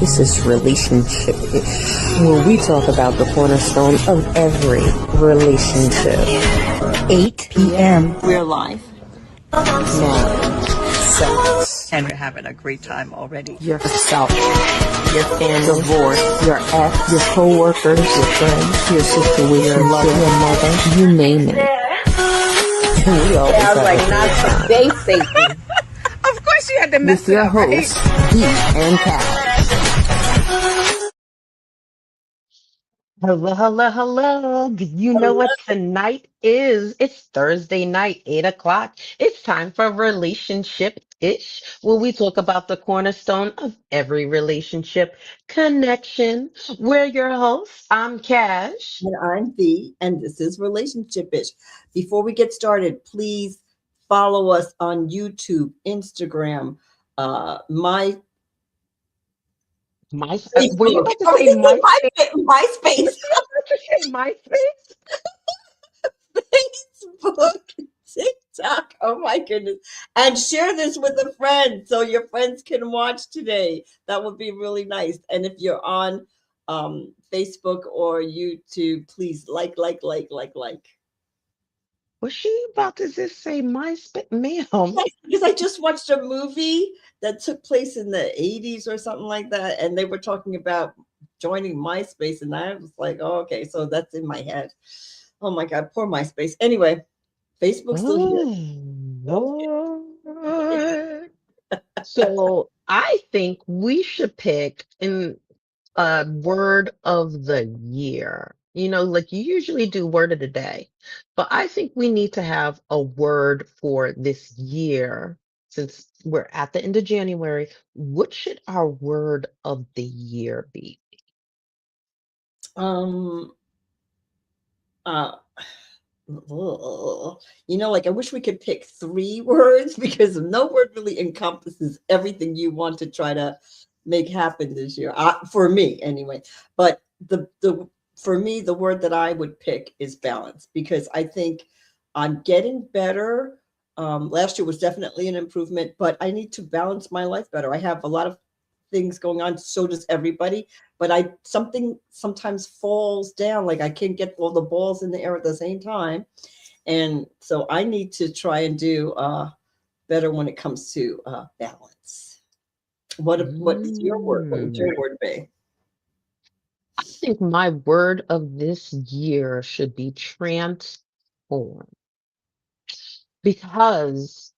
This is Relationship where we talk about the cornerstone of every relationship. 8 p.m. We're live. Marriage, sex, And we're having a great time already. yourself, your family, divorce, your ex, your co-workers, your friends, your situation, your mother, you name it. And we always have like, not today, Satan. Of course you had to mess With your it up, right? hosts, Pete and Cal. Hello, hello, hello. You know what tonight is? It's Thursday night, 8 o'clock. It's time for Relationship-ish, where we talk about the cornerstone of every relationship, connection. We're your hosts. I'm Cash. And I'm Thee, and this is Relationship-ish. Before we get started, please follow us on YouTube, Instagram, my Were you about to Oh, say this is MySpace? MySpace, Say MySpace? Facebook, TikTok. Oh my goodness! And share this with a friend so your friends can watch today. That would be really nice. And if you're on Facebook or YouTube, please like. Was she about to just say MySpace? Ma'am. Because I just watched a movie that took place in the 80s or something like that, and they were talking about joining MySpace, and I was like, oh, okay, so that's in my head. Oh my God, poor MySpace. Anyway, Facebook's still here. Lord. So I think we should pick a word of the year. You know, like you usually do word of the day, but I think we need to have a word for this year since we're at the end of January. What should our word of the year be? Um, uh, like I wish we could pick 3 words because no word really encompasses everything you want to try to make happen this year. For me, anyway. But for me, the word that I would pick is balance because I think I'm getting better. Last year was definitely an improvement, but I need to balance my life better. I have a lot of things going on. So does everybody. But something sometimes falls down. Like I can't get all the balls in the air at the same time. And so I need to try and do better when it comes to balance. What is your word? What would your word be? I think my word of this year should be transform because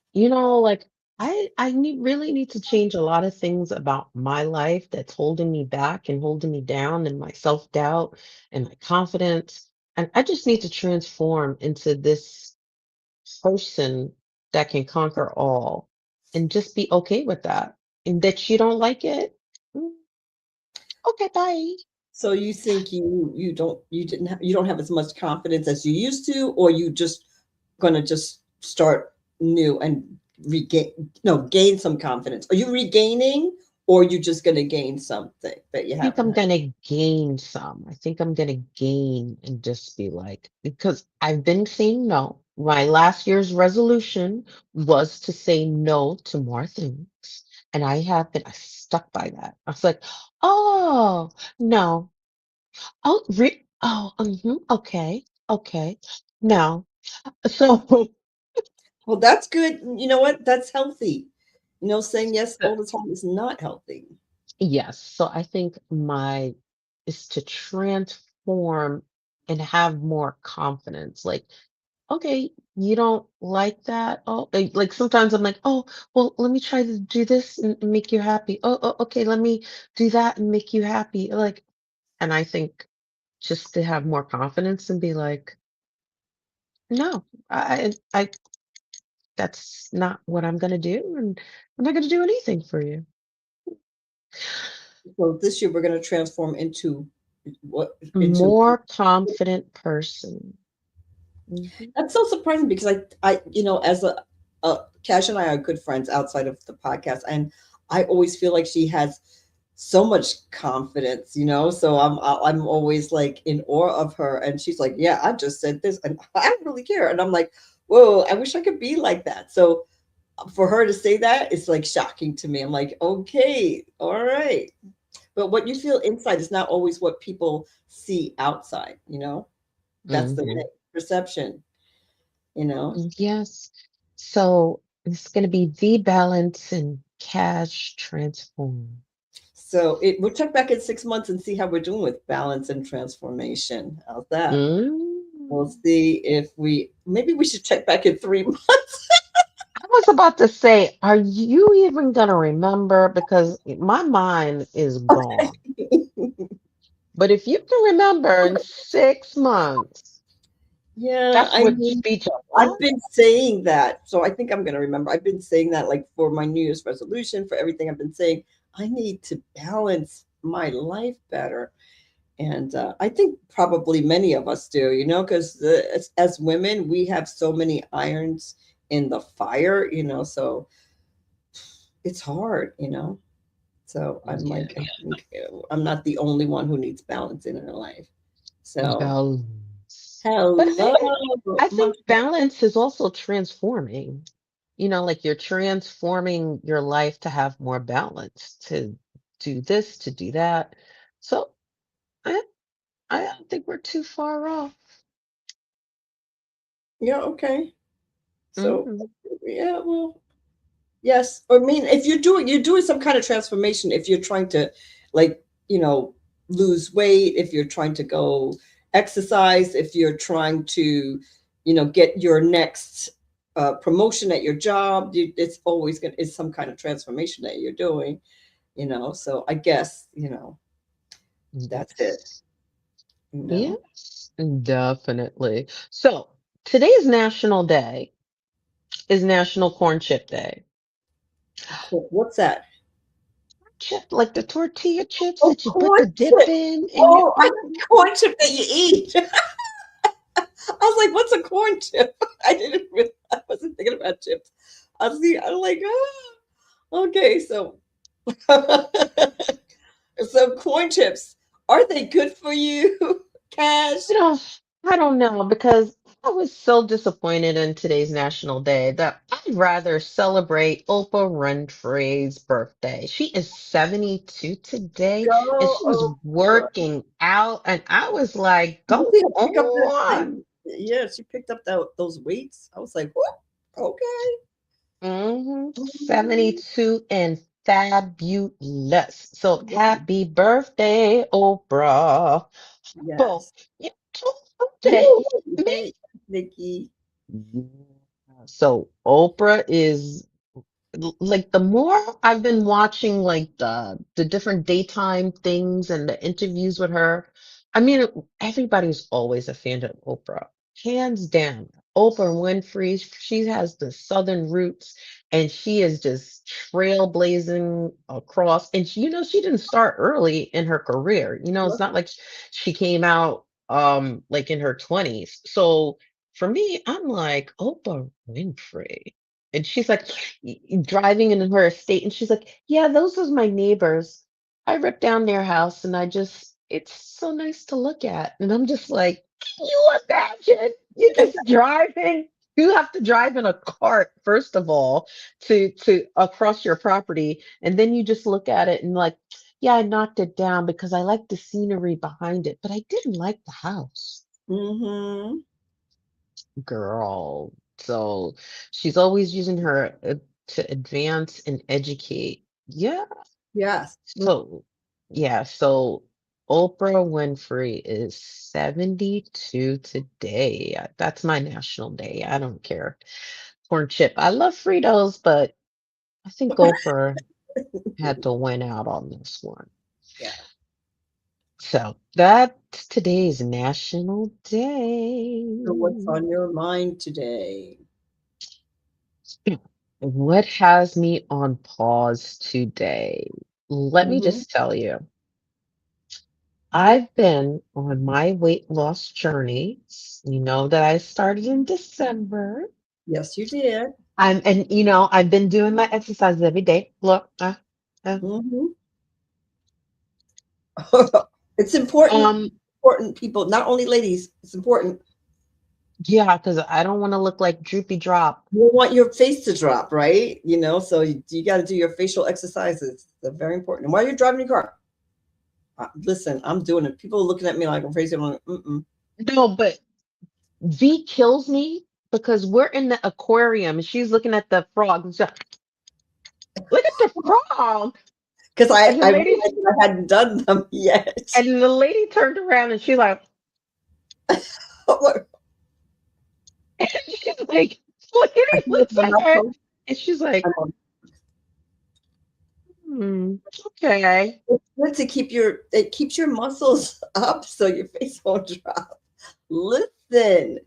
like really need to change a lot of things about my life that's holding me back and holding me down and my self-doubt and my confidence. And I just need to transform into this person that can conquer all and just be okay with that. And that you don't like it. Okay, bye. So you think you don't have as much confidence as you used to, or you just gonna just start new and gain some confidence? Are you regaining, or are you just gonna gain something that you I think I'm haven't had? gonna gain some. I think I'm gonna gain and just be like, because I've been saying no. My last year's resolution was to say no to more things. And I stuck by that. I was like, oh, no. Okay, okay. No. So, Well, that's good. You know what? That's healthy. Saying yes all the time is not healthy. yes. So I think my is to transform and have more confidence. Like, okay, you don't like that. Oh, like sometimes I'm like, oh, well, let me try to do this and make you happy. Okay, let me do that and make you happy. Like, and I think just to have more confidence and be like, no, that's not what I'm gonna do, and I'm not gonna do anything for you. So this year we're going to transform into what? Into More confident person. Mhm. That's so surprising because as a Cash and I are good friends outside of the podcast, and I always feel like she has so much confidence, So I'm always like in awe of her, and she's like, "Yeah, I just said this, and I don't really care," and I'm like, "Whoa, I wish I could be like that." So for her to say that, it's like shocking to me. I'm like, okay, all right. But what you feel inside is not always what people see outside, you know? That's the Hmm. perception, you know? Yes. So it's going to be V balance and cash transform. So we'll check back in 6 months and see how we're doing with balance and transformation. How's that? We'll Mm. see if maybe we should check back in 3 months. I was about to say, are you even going to remember? Because my mind is gone. But if you can remember in 6 months, Yeah, that's I what mean, speech of I've what? been saying that. So I think I'm going to remember. I've been saying that like for my New Year's resolution, for everything I've been saying, I need to balance my life better. And I think probably many of us do, you know, because as women, we have so many irons in the fire, you know, so it's hard, you know. So I'm Yeah, like, I think I'm not the only one who needs balance in her life. So, balance. But hello, I my think balance is also transforming. Like you're transforming your life to have more balance, to do this, to do that. So I I don't think we're too far off. yeah, okay. So, Hmm. yeah, well, yes. I mean, if you're doing some kind of transformation, if you're trying to, like, you know, lose weight, if you're trying to go exercise, if you're trying to, get your next promotion at your job, it's always it's some kind of transformation that you're doing, So I guess, that's it, Yes. you know. Yes, definitely. So today's national day is National Corn Chip Day. Cool. What's that? Chip, like the tortilla chips Oh, that you put corn the dip chip. in and you Oh, I corn chip that you eat. I was like, what's a corn chip? I wasn't thinking about chips. I'm like, okay, so so corn chips, are they good for you, Cash? I don't know because I was so disappointed in today's National Day that I'd rather celebrate Oprah Winfrey's birthday. She is 72 today and Go she was over. working out and I was like, You go see her pick up on. yeah, she picked up those weights. I was like, what? Okay. 72 and fabulous. So happy birthday, Oprah. So, Yes. yeah, Woo! today, me. Hey, Nikki. Yeah. So Oprah is like the more I've been watching like the different daytime things and the interviews with her, I mean everybody's always a fan of Oprah. Hands down. Oprah Winfrey, she has the southern roots and she is just trailblazing across and she didn't start early in her career. It's not like she came out like in her 20s. So for me, I'm like Oprah Winfrey. And she's like driving in her estate, and she's like, "Yeah, those are my neighbors. I ripped down their house, and it's so nice to look at." And I'm just like, "Can you imagine? You just driving. You have to drive in a cart first of all to across your property, and then you just look at it and like, yeah, I knocked it down because I like the scenery behind it, but I didn't like the house." Mm-hmm. Girl. So she's always using her to advance and educate. Yeah. Yes. So, yeah. So Oprah Winfrey is 72 today. That's my national day. I don't care. Corn chip. I love Fritos, but I think Oprah had to win out on this one. Yeah. So that's today's national day. So what's on your mind today? What has me on pause today? Let me Mm-hmm. just tell you, I've been on my weight loss journey. You know that I started in December. Yes, you did. I've been doing my exercises every day. Look, Mm-hmm. It's important, um, important people, not only ladies. It's important. Yeah, because I don't want to look like Droopy Drop. You don't want your face to drop, right? So you got to do your facial exercises. They're very important. And while you're driving your car, listen, I'm doing it. People are looking at me like I'm crazy. I'm like, mm-mm. No, but V kills me because we're in the aquarium and she's looking at the frog. And she's like, look at the frog. Because And the I lady realized I hadn't done them yet. and the lady turned around and she's like, and she's like, I lady feel looks my at her muscles. and she's like, I'm like, hmm, okay. it's good to it keeps your muscles up so your face won't drop. Listen,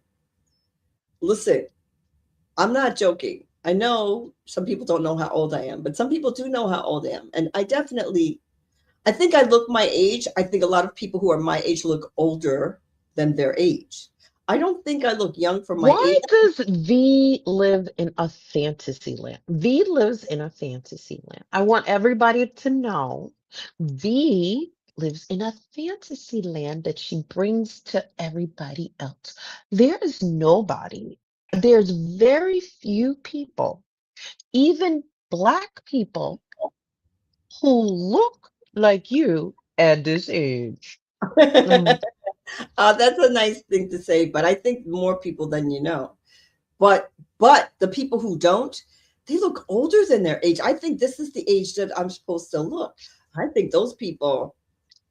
listen, I'm not joking. I know some people don't know how old I am, but some people do know how old I am. And I think I look my age. I think a lot of people who are my age look older than their age. I don't think I look young for my Why age. does V live in a fantasy land? V lives in a fantasy land. I want everybody to know V lives in a fantasy land that she brings to everybody else. There is nobody, there's very few people, even Black people, who look like you at this age. Mm, That's a nice thing to say, but I think more people than you know. But the people who don't, they look older than their age. I think this is the age that I'm supposed to look. I think those people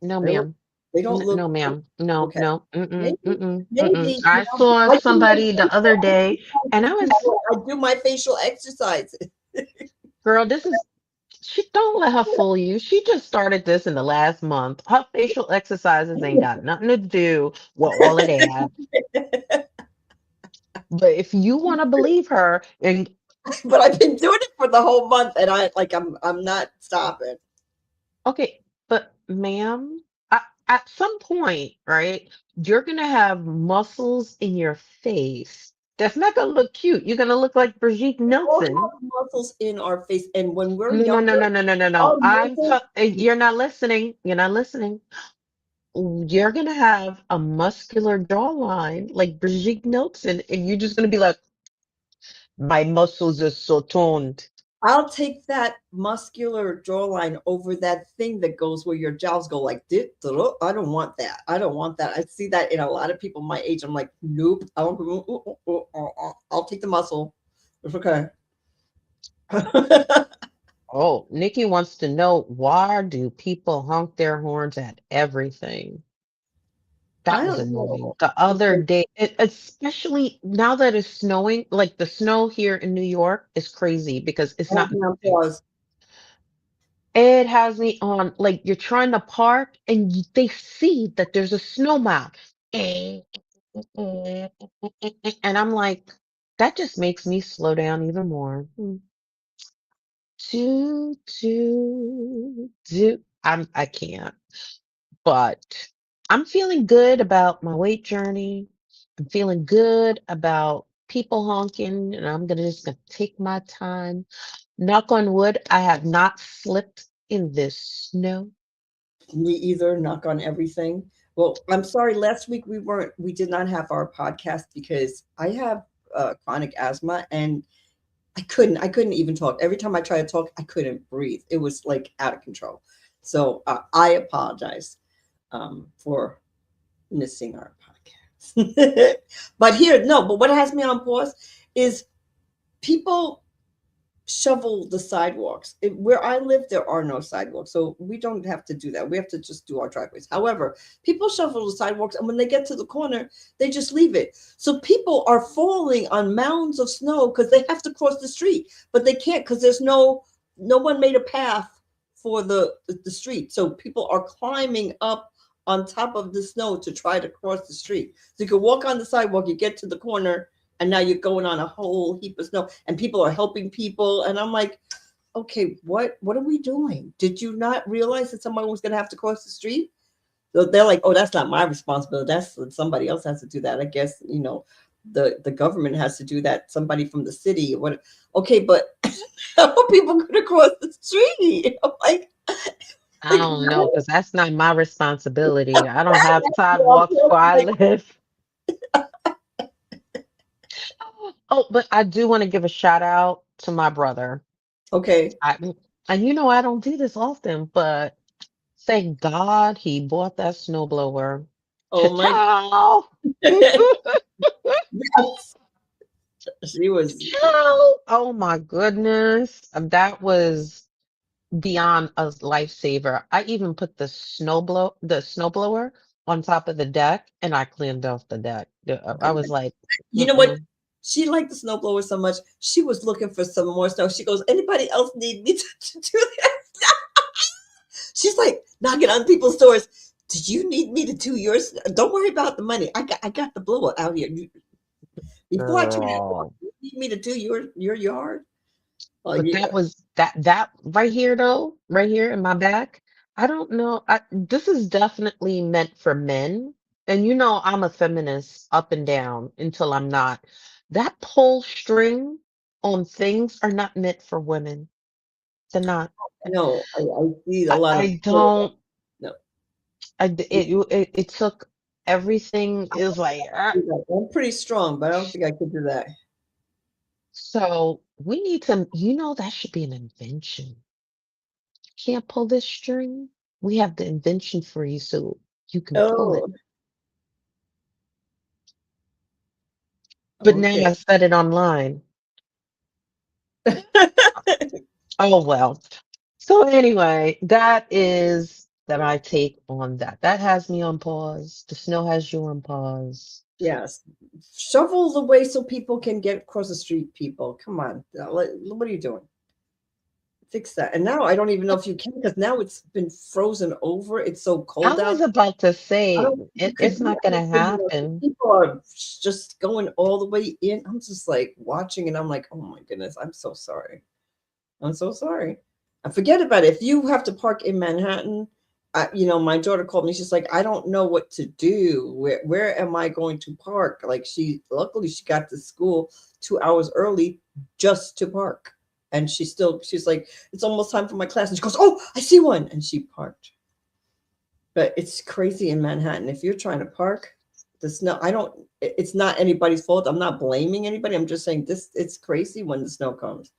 no, they look ma'am. they don't look No, ma'am. No, okay. no. Mm-mm, Maybe mm-mm, mm-mm. maybe I saw I do my somebody the other day and I was, I do my facial exercises. girl, this is, she don't let her fool you. She just started this in the last month. Her facial exercises ain't got nothing to do with all of that. But if you want to believe her, and But I've been doing it for the whole month, and I'm not stopping. okay, but ma'am, at some point, right, you're gonna have muscles in your face. That's not gonna look cute. You're gonna look like Brigitte We all Nielsen. have muscles in our face, and when we're No, no, no, younger, no, no, no, no, our no. muscles. You're not listening. You're not listening. You're gonna have a muscular jawline like Brigitte Nielsen, and you're just gonna be like, my muscles are so toned. I'll take that muscular jawline over that thing that goes where your jaws go like this. I don't want that. I don't want that. I see that in a lot of people my age. I'm like, nope. I don't. I'll take the muscle. It's okay. Oh, Nikki wants to know, why do people honk their horns at everything? That I was don't annoying. know The other because day, especially now that it's snowing, like the snow here in New York is crazy because it's not now moving. pause. It has me on, like you're trying to park and they see that there's a snow mile. And I'm like, that just makes me slow down even more. Do. I can't. But I'm feeling good about my weight journey. I'm feeling good about people honking, and I'm gonna take my time. Knock on wood, I have not slipped in this snow. Me either. Knock on everything. Well, I'm sorry. Last week we did not have our podcast because I have chronic asthma and I couldn't even talk. Every time I tried to talk, I couldn't breathe. It was like out of control. So I apologize for missing our podcast. But here, no. But what has me on pause is people shovel the sidewalks. Where I live, there are no sidewalks, so we don't have to do that. We have to just do our driveways. However, people shovel the sidewalks, and when they get to the corner, they just leave it. So people are falling on mounds of snow because they have to cross the street, but they can't because there's no one made a path for the street. So people are climbing up on top of the snow to try to cross the street. So you can walk on the sidewalk, you get to the corner, and now you're going on a whole heap of snow and people are helping people and I'm like, okay, what are we doing? Did you not realize that someone was going to have to cross the street? So they're like, oh, that's not my responsibility, that's somebody else has to do that. I guess the government has to do that, somebody from the city or what. Okay, but how are people going to cross the street? I'm I like don't know, because that's not my responsibility. I don't have well, sidewalks where I live. Oh, but I do want to give a shout out to my brother. Okay. I and I don't do this often, but thank God he bought that snowblower. Oh my Ciao. yes. She was Ciao. Oh my goodness. That was beyond a lifesaver. I even put the snowblower on top of the deck and I cleaned off the deck. I was like, you know what? mm-mm. She liked the snowblower so much. She was looking for some more snow. She goes, anybody else need me to do that? She's like knocking on people's doors. Do you need me to do yours? Don't worry about the money. I got the blower out here. Before I turn it on, Girl. you need me to do your yard? Oh But that yeah. was that right here though, right here in my back. I don't know. This is definitely meant for men. And I'm a feminist up and down until I'm not. That pull string on things are not meant for women. They're not. No, I see a I, lot of I don't. no. It took everything. It was like, I'm pretty strong, but I don't think I could do that. so we need to. That should be an invention. Can't pull this string? We have the invention for you so you can pull it. Oh, But now okay. I said it online. Oh well. So anyway, that is that I take on that. That has me on pause. The snow has you on pause. Yes. Shovel the way so people can get across the street, people. Come on. What are you doing? Fix that. And now I don't even know if you can because now it's been frozen over. It's so I cold was out. about to I say don't think you could it's do not gonna anything. happen. People are just going all the way in. I'm just like watching and I'm like, oh my goodness, I'm so sorry. I'm so sorry. I forget about it. If you have to park in Manhattan, my daughter called me. She's like, I don't know what to do. Where am I going to park? Like luckily she got to school 2 hours early just to park. And she's like, it's almost time for my class. And she goes, oh, I see one. And she parked. But it's crazy in Manhattan. If you're trying to park, the snow, it's not anybody's fault. I'm not blaming anybody. I'm just saying it's crazy when the snow comes.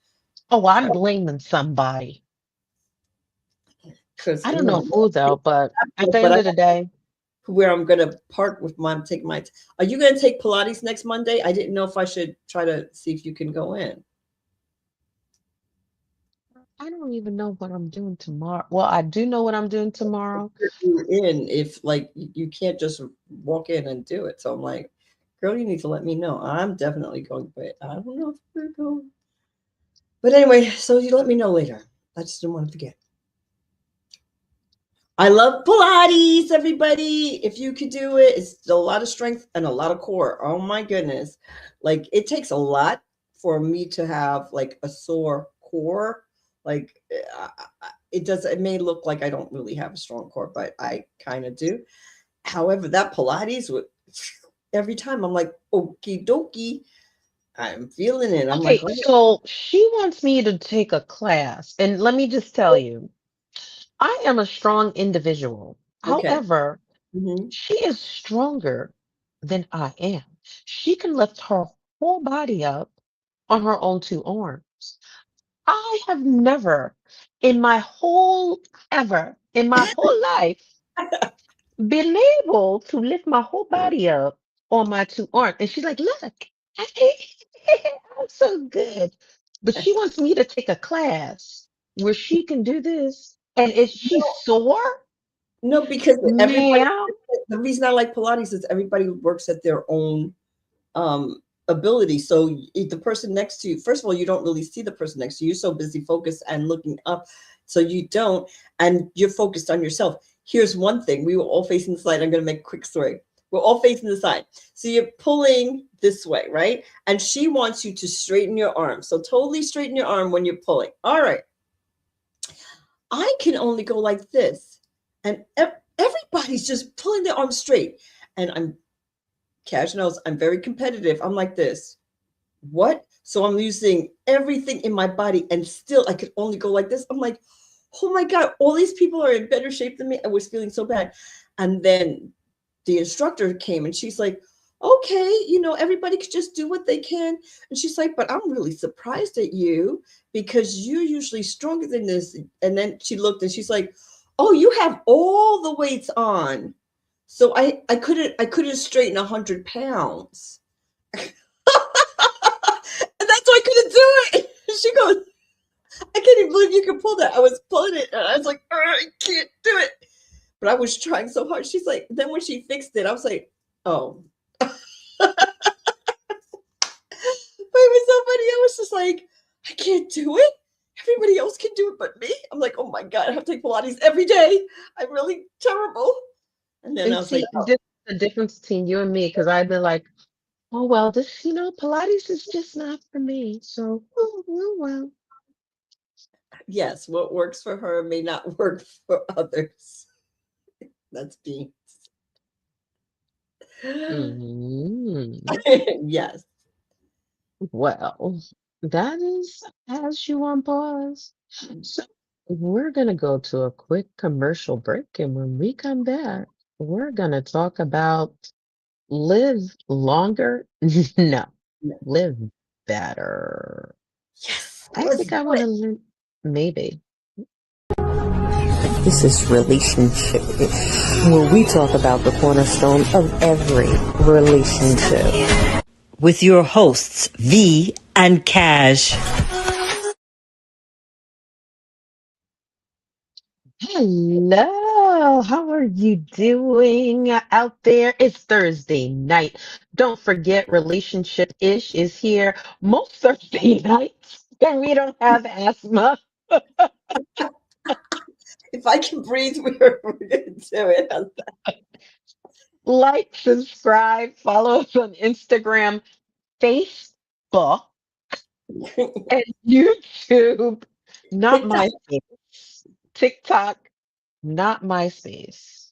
Oh, I'm blaming somebody. Because I don't know who though, but at the but end I of the day, where I'm gonna park with mom, take my are you gonna take Pilates next Monday? I didn't know if I should try to see if you can go in. I don't even know what I'm doing tomorrow. Well, I do know what I'm doing tomorrow. You in if like you can't just walk in and do it. So I'm like, girl, you need to let me know. I'm definitely going, but I don't know if we're going. But anyway, so you let me know later. I just didn't want to forget. I love Pilates, everybody. If you could do it, it's a lot of strength and a lot of core. Oh my goodness. Like it takes a lot for me to have like a sore core. Like it may look like I don't really have a strong core, but I kind of do. However, that Pilates would every time I'm like, okie dokie, I'm feeling it. I'm like, Okay, so she wants me to take a class, and let me just tell you, I am a strong individual. okay. However, Hmm. she is stronger than I am. She can lift her whole body up on her own two arms. I have never in my whole life been able to lift my whole body up on my two arms. And she's like, look, I'm so good. But she wants me to take a class where she can do this. And is she sore? No, because everybody, Ma'am. the reason I like Pilates is everybody works at their own ability. So if the person next to you, first of all, you don't really see the person next to you. You're so busy focused and looking up. So you don't, and you're focused on yourself. Here's one thing. We were all facing the side. I'm going to make a quick story. We're all facing the side. So you're pulling this way, right? And she wants you to straighten your arm. So totally straighten your arm when you're pulling. All right. I can only go like this. And everybody's just pulling their arms straight. And Cash knows I'm very competitive. I'm like this. What? So I'm using everything in my body and still I could only go like this. I'm like, oh my God, all these people are in better shape than me. I was feeling so bad. And then the instructor came and she's like, okay, everybody could just do what they can. And she's like, but I'm really surprised at you because you're usually stronger than this. And then she looked and she's like, oh, you have all the weights on. So I couldn't straighten 100 pounds. And that's why I couldn't do it. She goes, I can't even believe you can pull that. I was pulling it and I was like, I can't do it. But I was trying so hard. She's like, then when she fixed it, I was like, oh. But it was so funny. I was just like, I can't do it. Everybody else can do it but me. I'm like, oh my God, I have to take Pilates every day. I'm really terrible. And then I And was like, see, this is the difference between you and me, because I've been like, oh well, this, Pilates is just not for me. So, oh well. yes, what works for her may not work for others. That's being Mm, yes. well, that is as you on pause. So we're gonna go to a quick commercial break, and when we come back, we're gonna talk about live longer. No, live better. Yes. I Let's think do I want it. to live, maybe. This is Relationship where we talk about the cornerstone of every relationship. With your hosts, V and Cash. Hello, how are you doing out there? It's Thursday night. Don't forget, Relationship Ish is here most Thursday nights, and we don't have asthma. If I can breathe, we're going to do it. Like, subscribe, follow us on Instagram, Facebook, and YouTube. Not TikTok. MySpace. TikTok, not MySpace.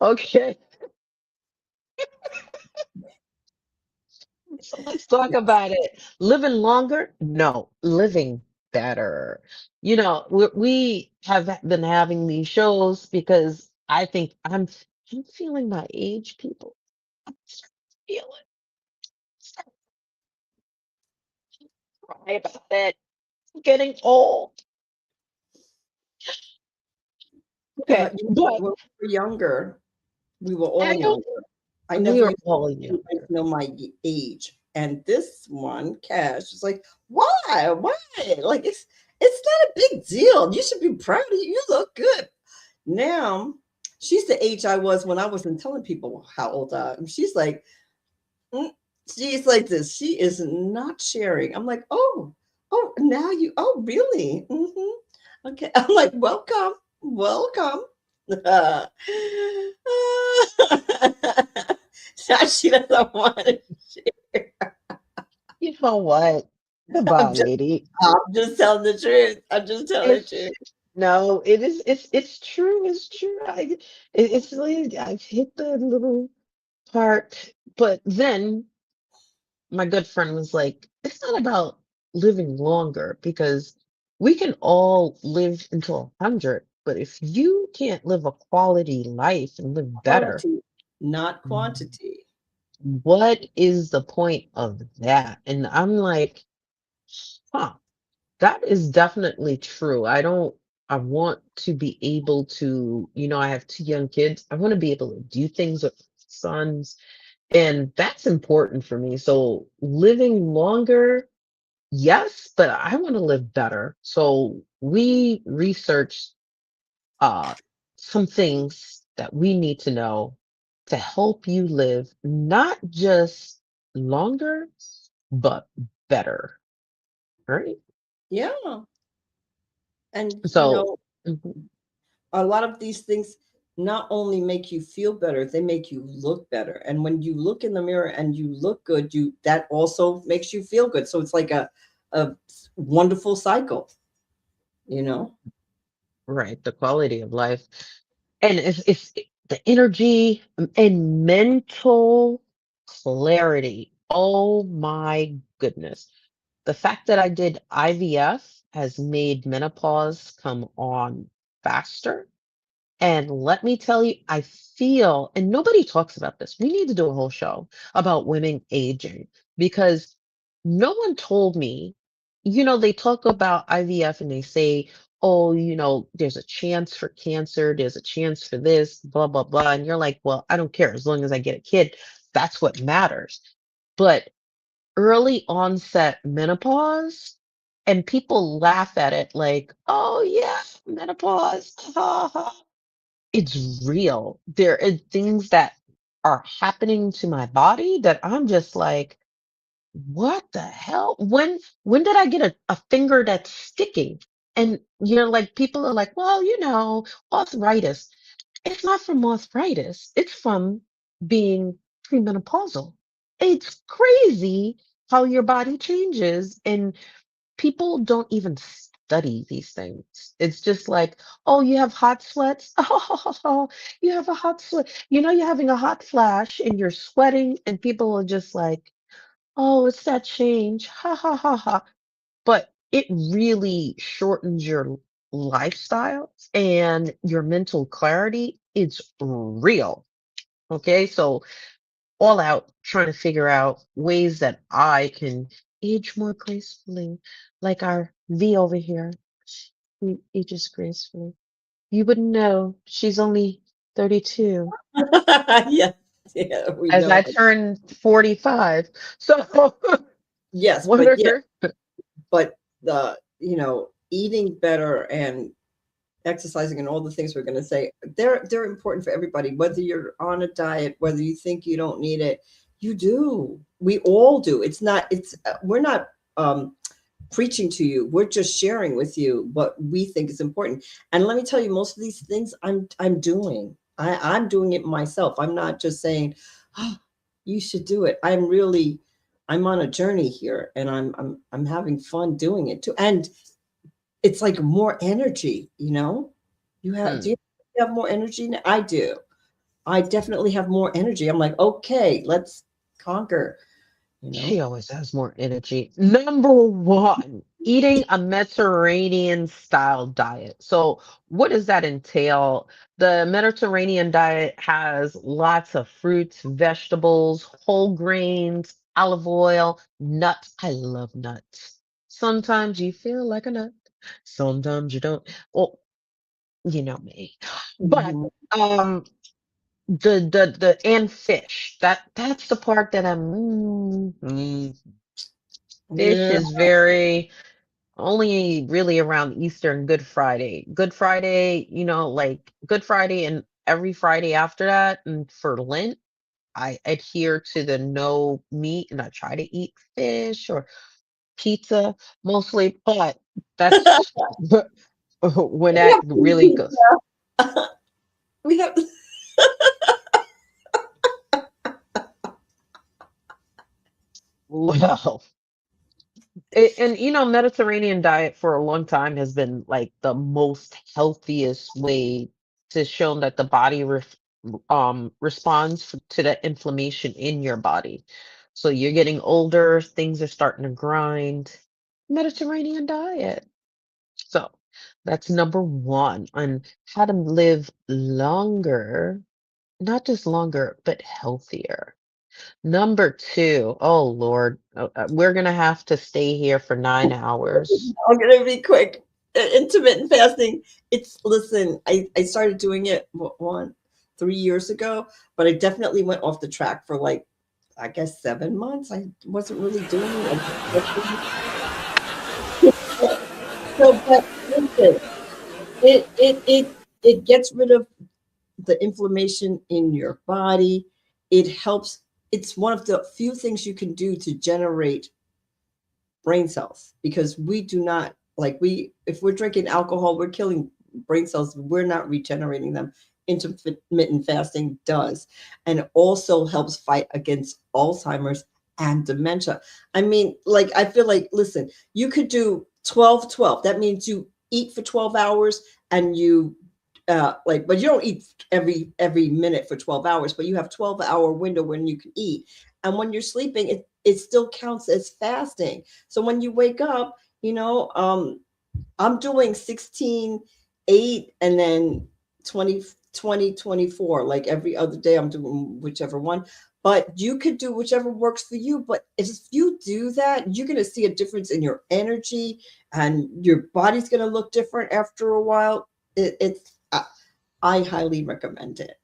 Okay. So let's talk about it. Living longer? No, living better. We have been having these shows because I think I'm feeling my age, people. I'm starting to feel it. Starting to cry about it. I'm getting old. Okay, but When we were younger, we were all I don't. younger. I We never are used all to younger. know my age. And this one, Cash, is like, why? Why? Like it's not a big deal. You should be proud of you. You look good. Now, she's the age I was when I wasn't telling people how old I am. She's like, mm, she's like this. She is not sharing. I'm like, oh, now you, oh, really? Okay. I'm like, welcome, welcome. Now she doesn't want to share. You know what? Goodbye, I'm just, lady. I'm just telling the truth. I'm just telling the It's truth. no, it is. It's true. It's true. It's like I've hit the little part, but then my good friend was like, "It's not about living longer because we can all live until 100, but if you can't live a quality life and live better, Quality, not quantity. what is the point of that?" And I'm like, "Huh." That is definitely true. I want to be able to, I have two young kids. I want to be able to do things with my sons, and that's important for me. So living longer, yes, but I want to live better. So we researched uh some things that we need to know to help you live not just longer, but better, right? Yeah. And So mhm. a lot of these things not only make you feel better, they make you look better. And when you look in the mirror and you look good, you that also makes you feel good. So it's like a wonderful cycle, you know? Right, the quality of life. And it's the energy and mental clarity. Oh my goodness. The fact that I did IVF has made menopause come on faster. And let me tell you, I feel, and nobody talks about this. We need to do a whole show about women aging because no one told me, they talk about IVF and they say, oh, there's a chance for cancer, there's a chance for this, blah, blah, blah. And you're like, well, I don't care as long as I get a kid. That's what matters. But early onset menopause, and people laugh at it like, oh, yeah, menopause. Ha, ha. It's real. There are things that are happening to my body that I'm just like, what the hell? When did I get a finger that's sticking? And you're like, people are like, well, arthritis. It's not from arthritis. It's from being premenopausal. It's crazy how your body changes, and people don't even study these things. It's just like, oh, you have hot sweats. Oh, you have a hot sweat. You're having a hot flash and you're sweating, and people are just like, oh, it's that change. Ha ha ha ha. But it really shortens your lifestyle and your mental clarity. It's real. Okay. So all out trying to figure out ways that I can age more gracefully, like our V over here. She ages gracefully. You wouldn't know. She's only 32 Yeah, yeah, we as know. I turn 45. So Yes, what but are yeah, her? but eating better and exercising and all the things we're going to say, they're important for everybody, whether you're on a diet, whether you think you don't need it, you do. We all do. We're not preaching to you. We're just sharing with you what we think is important. And let me tell you, most of these things I'm doing. I'm doing it myself. I'm not just saying, oh, you should do it. I'm on a journey here, and I'm having fun doing it too. And it's like more energy, do you have more energy now? I do. I definitely have more energy. I'm like, okay, let's conquer, you She know. always has more energy. Number one, eating a Mediterranean style diet. So, what does that entail? The Mediterranean diet has lots of fruits, vegetables, whole grains, olive oil, nuts. I love nuts. Sometimes you feel like a nut, sometimes you don't. Well, you know me. But Mhm. um the and fish. That's the part that fish Yeah. is very only really around Easter and Good Friday. Good Friday, like Good Friday and every Friday after that, and for Lent, I adhere to the no meat and I try to eat fish or pizza mostly, but that's when We that have really goes we have well. And Mediterranean diet for a long time has been like the most healthiest way to show that the body responds to the inflammation in your body. So you're getting older, things are starting to grind. Mediterranean diet. So that's number one on how to live longer, not just longer, but healthier. Number two, oh Lord, we're gonna have to stay here for 9 hours. I'm gonna be quick. Intermittent fasting. Listen, I started doing it 3 years ago, but I definitely went off the track for like, I guess, 7 months. I wasn't really doing it. So, but listen, it gets rid of the inflammation in your body. It helps. It's one of the few things you can do to generate brain cells, because we do not, if we're drinking alcohol, we're killing brain cells. We're not regenerating them. Intermittent fasting does, and also helps fight against Alzheimer's and dementia. I mean, like, I feel like, listen, you could do 12-12. That means you eat for 12 hours, and you but you don't eat every minute for 12 hours, but you have 12-hour window when you can eat. And when you're sleeping, it still counts as fasting. So when you wake up, I'm doing 16-8, and then 2024. Like every other day, I'm doing whichever one. But you could do whichever works for you. But if you do that, you're going to see a difference in your energy, and your body's going to look different after a while. I highly recommend it.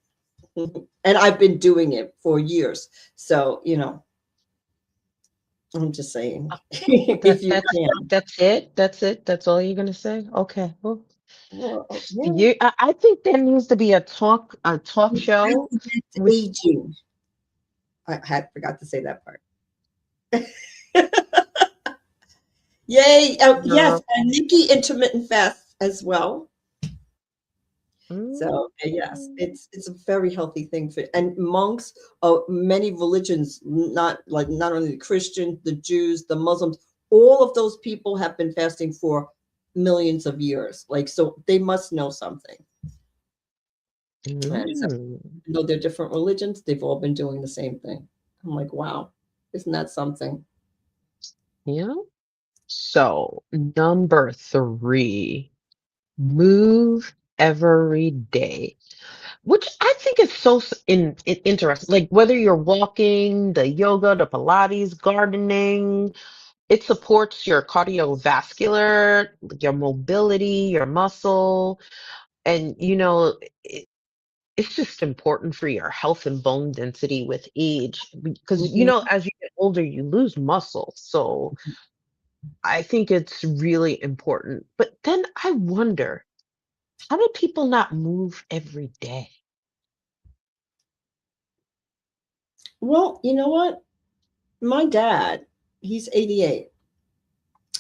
And I've been doing it for years. So, I'm just saying, if you can. That's it. That's it. That's all you're gonna say. Okay. Well, Well, yeah. I think there needs to be a talk show Against with. aging. I had forgot to say that part. Yay. Yes. uh, And Nikki intermittent fast as well. mm, So yes, it's a very healthy thing for, and monks of many religions, not only the Christian, the Jews, the Muslims, all of those people have been fasting for millions of years. Like, so they must know something. And so, mm, even though they're different religions, they've all been doing the same thing. I'm like, wow, isn't that something? yeah. So number three, move every day, which I think is so interesting. Like whether you're walking, the yoga, the Pilates, gardening, it supports your cardiovascular, your mobility, your muscle, and it's just important for your health and bone density with age because Mhm. as you get older, you lose muscle. So I think it's really important. But then I wonder, how do people not move every day? Well, you know what? My dad, he's 88.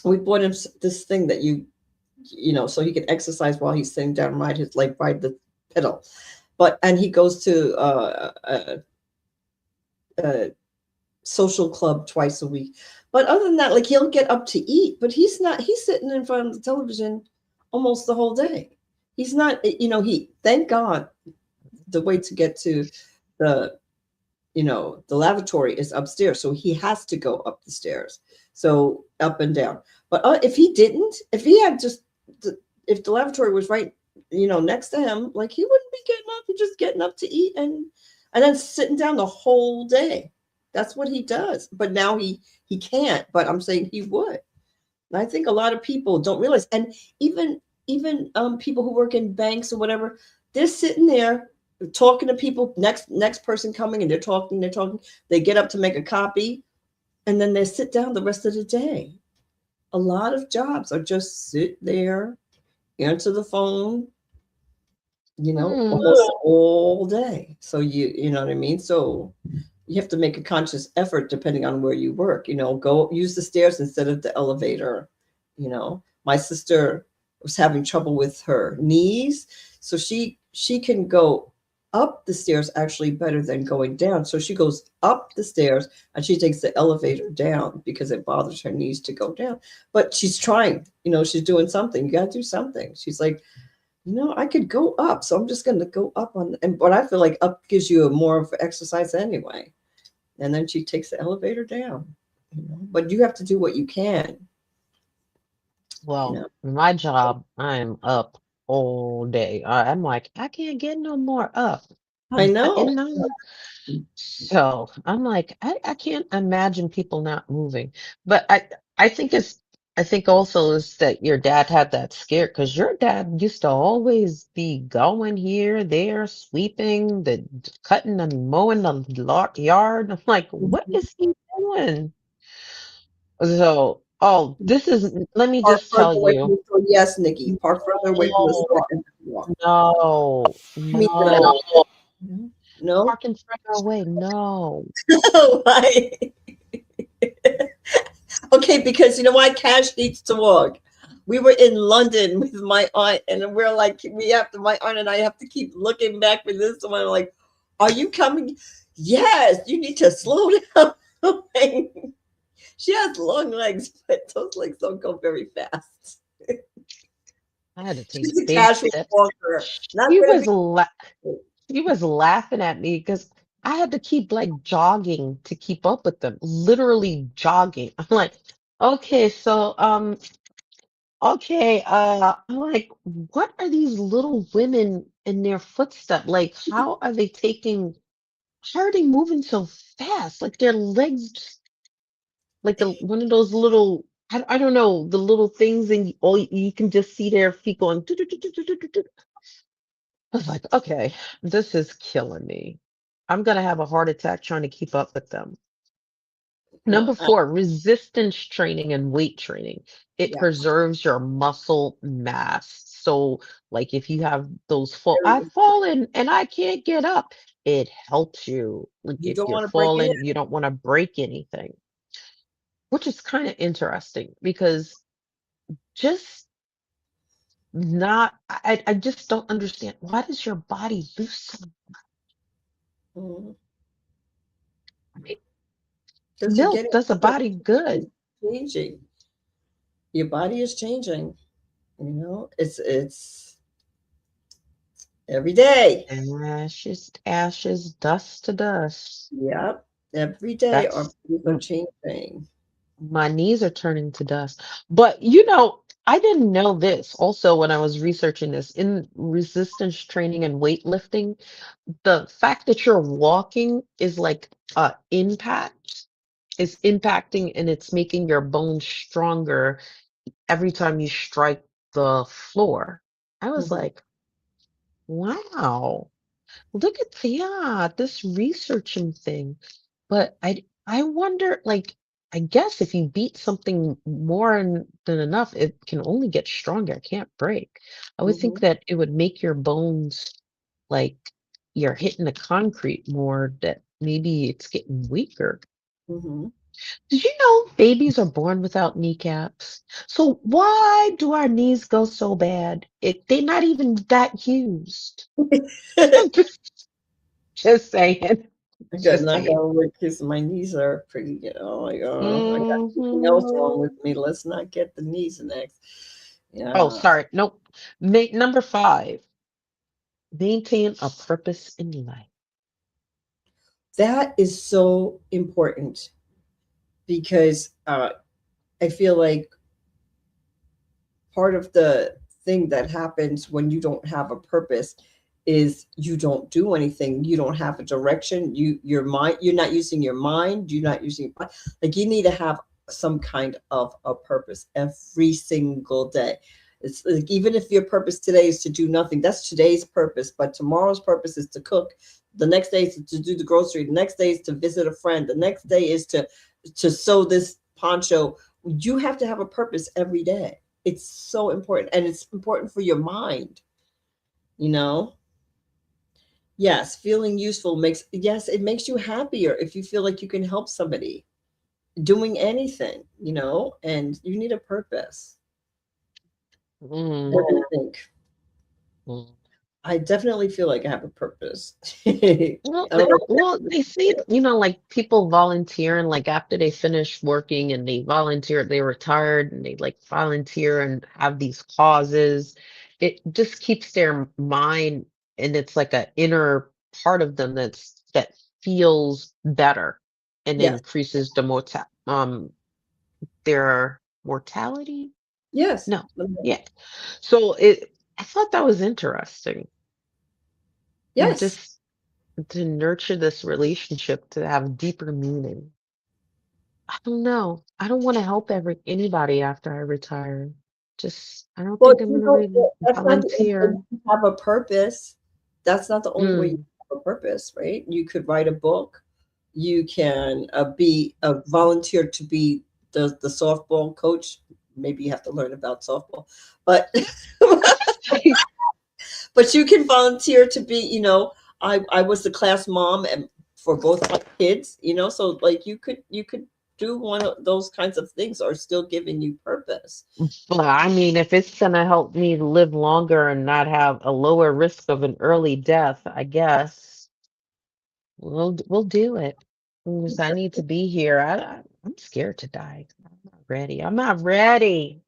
We bought him this thing that so he can exercise while he's sitting down, ride the pedal. And he goes to a social club twice a week. But other than that, like, he'll get up to eat, but he's sitting in front of the television almost the whole day. He's not, thank God, the way to get to the, the lavatory is upstairs. So he has to go up the stairs. So up and down. But if he had if the lavatory was right, next to him, like, he wouldn't be getting up. He's just getting up to eat and then sitting down the whole day. That's what he does. But now he can't. But I'm saying he would. And I think a lot of people don't realize. And even people who work in banks or whatever, they're sitting there talking to people. Next person coming, and they're talking. They get up to make a copy, and then they sit down the rest of the day. A lot of jobs are just sit there, answer the phone, Hmm. almost all day. So you know what I mean? So you have to make a conscious effort depending on where you work, go use the stairs instead of the elevator. My sister was having trouble with her knees. So she can go up the stairs actually better than going down. So she goes up the stairs and she takes the elevator down because it bothers her knees to go down. But she's trying, she's doing something. You got to do something. She's like, I could go up. So I'm just going to go up but I feel like up gives you a more of exercise anyway. And then she takes the elevator down, but you have to do what you can. Well, my job, I'm up all day. I'm like, I can't get no more up. I know. And so I'm like, I can't imagine people not moving. But I think I think also is that your dad had that scare because your dad used to always be going here, there, sweeping, cutting and mowing the yard. I'm like, what is he doing? So, let me Park just further tell away from you. the store. Yes, Nikki. Park further away from the No, store and walk. no, I mean, no. no. No. Parking further away, no. Why? Okay, because you know why? Cash needs to walk. We were in London with my aunt, and we're like, my aunt and I have to keep looking back for this one. I'm like, are you coming? Yes, you need to slow down. She has long legs, but those legs don't go very fast. I had to take She's a big casual steps. walker. Not She gonna was be. la she was laughing at me because I had to keep like jogging to keep up with them, literally jogging. I'm like, okay, so okay, I'm like, what are these little women in their footstep. Like, how are they moving so fast? Like their legs, like the one of those little, I don't know, the little things, and all you can just see their feet going. I was like, okay, this is killing me. I'm gonna have a heart attack trying to keep up with them. No, Number four, resistance training and weight training. It yeah, preserves your muscle mass. So, like if you have those very I've important. fallen and I can't get up, it helps you. Like You if don't you're want to break it in. falling, you don't want to break anything, which is kind of interesting because just not, I just don't understand. Why does your body do so Mhm. much? Because you're Milk getting does a older, body good. it's changing. Your body is changing. It's every day. Ashes, ashes, dust to dust. Yep. Every day our That's bodies are changing. my knees are turning to dust. But I didn't know this also when I was researching this in resistance training and weightlifting. The fact that you're walking is like impact is impacting, and it's making your bones stronger every time you strike the floor. I was Mhm, like, wow, look at this researching thing. But I wonder, like, I guess if you beat something more than enough, it can only get stronger. It can't break. I would think mhm, that it would make your bones like you're hitting the concrete more, that maybe it's getting weaker. mhm. Did you know babies are born without kneecaps? So why do our knees go so bad? They're not even that used. Just saying. I got Just knocked saying. out with because my knees are pretty good. Oh my God. I got something else wrong Mhm. with me. Let's not get the knees next. Oh, Yeah. sorry. Nope. Number five, maintain a purpose in life. That is so important because I feel like part of the thing that happens when you don't have a purpose is you don't do anything. You don't have a direction. Your mind, you're not using your mind. You're not using like you need to have some kind of a purpose every single day. It's like even if your purpose today is to do nothing, that's today's purpose. But tomorrow's purpose is to cook. The next day is to do the grocery. The next day is to visit a friend. The next day is to sew this poncho. You have to have a purpose every day. It's so important, and it's important for your mind, you know? Yes, feeling useful yes, it makes you happier if you feel like you can help somebody doing anything, and you need a purpose. Mm, What do you think? mm. I definitely feel like I have a purpose. I Well, don't know. they say, like people volunteer, and like after they finish working and they volunteer, they retired and they like volunteer and have these causes. It just keeps their mind, and it's like a inner part of them that feels better and Yes, increases their mortality. yes, No, yeah. So I thought that was interesting. yes. Just to nurture this relationship to have deeper meaning. I don't know. I don't want to help anybody after I retire. Just I don't Well, think I'm gonna really that's not the only way volunteer. you have a purpose. That's not the only way you Mm. have a purpose, right? You could write a book. You can be a volunteer to be the softball coach. Maybe you have to learn about softball, but but you can volunteer to be. I was the class mom and for both my kids. So like you could do one of those kinds of things are still giving you purpose. Well, I mean, if it's gonna help me live longer and not have a lower risk of an early death, I guess we'll do it. Because I need to be here. I'm scared to die. I'm not ready. I'm not ready.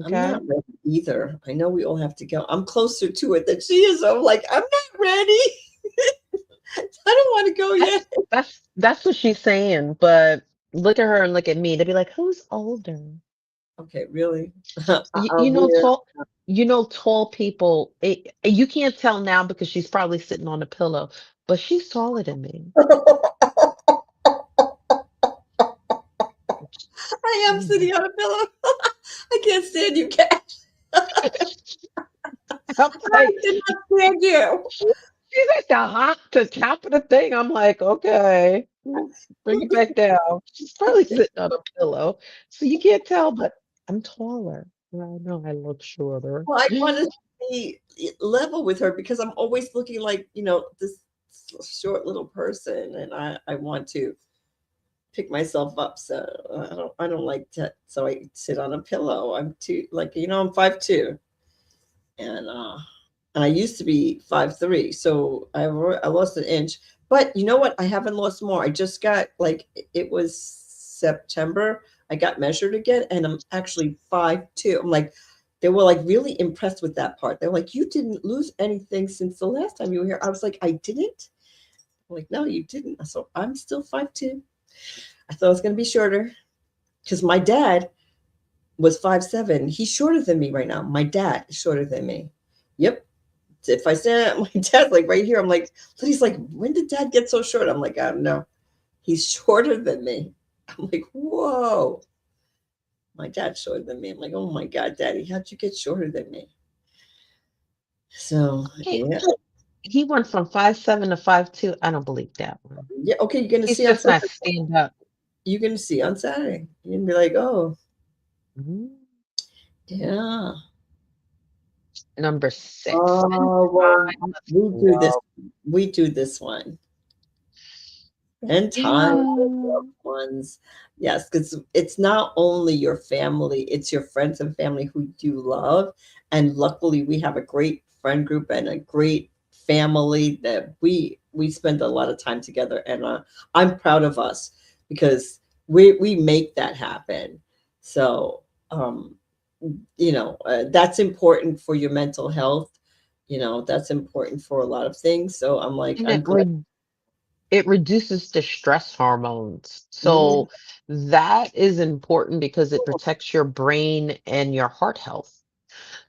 I'm Okay. not ready either. I know we all have to go. I'm closer to it than she is. I'm like, I'm not ready. I don't want to go yet. That's what she's saying, but look at her and look at me. They'd be like, "Who's older?" Okay, really? You, I'll you know, wear. tall, tall people. You can't tell now because she's probably sitting on a pillow, but she's taller than me. I am sitting on a pillow. I can't stand you, Cat. I'm I like, cannot stand you. she's at the top of the thing. I'm like, okay, bring it back down. She's probably sitting on a pillow, so you can't tell, but I'm taller. Well, I know I look shorter. Well, I want to be level with her because I'm always looking like, this short little person, and I want to pick myself up. So I don't like to. So I sit on a pillow. I'm too like I'm 5'2", and I used to be 5'3", so I lost an inch. But you know what? I haven't lost more. I just got like it was September. I got measured again, and I'm actually 5'2". I'm like, they were like really impressed with that part. They're like, you didn't lose anything since the last time you were here. I was like, I didn't. I'm like, no, you didn't. So I'm still 5'2". I thought it was gonna be shorter because my dad was 5'7". He's shorter than me right now. My dad is shorter than me. Yep. If I stand, my dad's like right here. I'm like, he's like, when did dad get so short? I'm like, I don't know. He's shorter than me. I'm like, whoa. My dad's shorter than me. I'm like, oh my God, daddy, how'd you get shorter than me? So Okay, yeah. he went from 5'7" to 5'2". I don't believe that one. Yeah, okay, you're gonna He's see on just not Saturday. stand up. You're gonna see on Saturday. You're gonna be like, oh, Mhm. yeah. Number 6, spend Oh well, time with we do this. love. We do this one. Spend time with Yeah. loved ones. Yes, because it's not only your family, it's your friends and family who you love. And luckily, we have a great friend group and a great family that we spend a lot of time together. And I'm proud of us because we make that happen. So, that's important for your mental health. That's important for a lot of things. So I'm like, And I'm glad. it reduces the stress hormones. Mhm. So that is important because it protects your brain and your heart health.